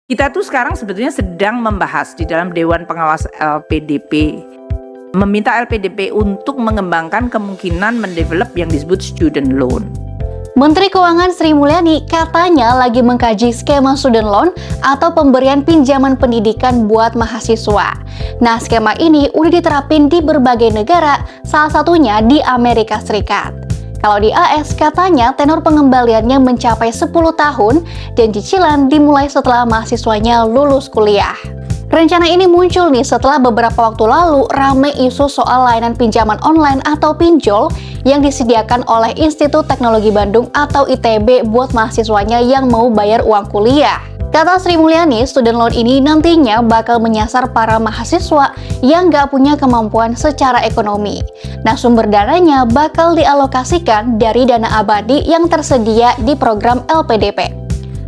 Kita tuh sekarang sebetulnya sedang membahas di dalam Dewan Pengawas LPDP, meminta LPDP untuk mengembangkan kemungkinan mendevelop yang disebut student loan. Menteri Keuangan Sri Mulyani katanya lagi mengkaji skema student loan atau pemberian pinjaman pendidikan buat mahasiswa. Nah, skema ini udah diterapin di berbagai negara, salah satunya di Amerika Serikat. Kalau di AS katanya tenor pengembaliannya mencapai 10 tahun dan cicilan dimulai setelah mahasiswanya lulus kuliah. Rencana ini muncul nih setelah beberapa waktu lalu ramai isu soal layanan pinjaman online atau pinjol yang disediakan oleh Institut Teknologi Bandung atau ITB buat mahasiswanya yang mau bayar uang kuliah. Kata Sri Mulyani, student loan ini nantinya bakal menyasar para mahasiswa yang nggak punya kemampuan secara ekonomi. Nah, sumber dananya bakal dialokasikan dari dana abadi yang tersedia di program LPDP.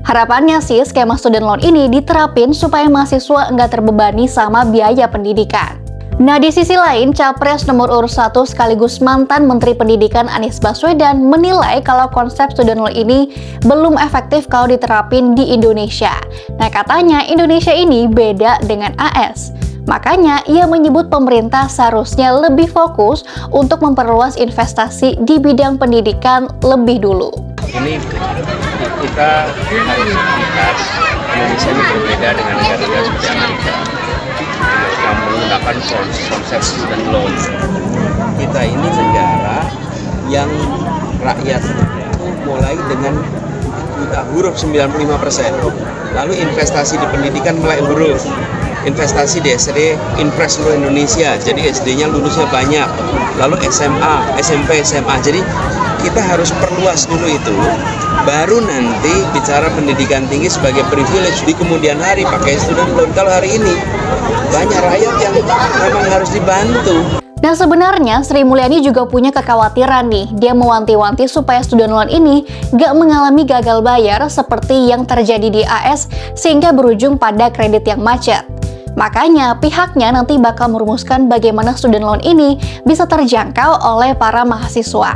Harapannya sih skema student loan ini diterapin supaya mahasiswa nggak terbebani sama biaya pendidikan. Nah, di sisi lain, Capres nomor urut 1 sekaligus mantan Menteri Pendidikan Anies Baswedan menilai kalau konsep student loan ini belum efektif kalau diterapin di Indonesia. Nah, katanya Indonesia ini beda dengan AS. Makanya, ia menyebut pemerintah seharusnya lebih fokus untuk memperluas investasi di bidang pendidikan lebih dulu. Ini kita harus lihat Indonesia ini berbeda dengan negara-negara seperti Amerika yang menggunakan konsep student loan. Kita ini negara yang rakyatnya itu mulai dengan buta huruf 95%. Lalu investasi di pendidikan mulai huruf. Investasi di SD, Impres seluruh Indonesia, jadi SD-nya lulusnya banyak. Lalu SMA, SMP, SMA. Jadi kita harus perluas dulu itu, baru nanti bicara pendidikan tinggi sebagai privilege di kemudian hari pakai student loan. Kalau hari ini banyak rakyat yang memang harus dibantu. Nah, sebenarnya Sri Mulyani juga punya kekhawatiran nih. Dia mewanti-wanti supaya student loan ini gak mengalami gagal bayar seperti yang terjadi di AS sehingga berujung pada kredit yang macet. Makanya pihaknya nanti bakal merumuskan bagaimana student loan ini bisa terjangkau oleh para mahasiswa.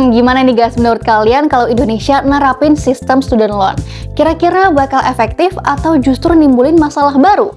Gimana nih guys menurut kalian kalau Indonesia nerapin sistem student loan? Kira-kira bakal efektif atau justru nimbulin masalah baru?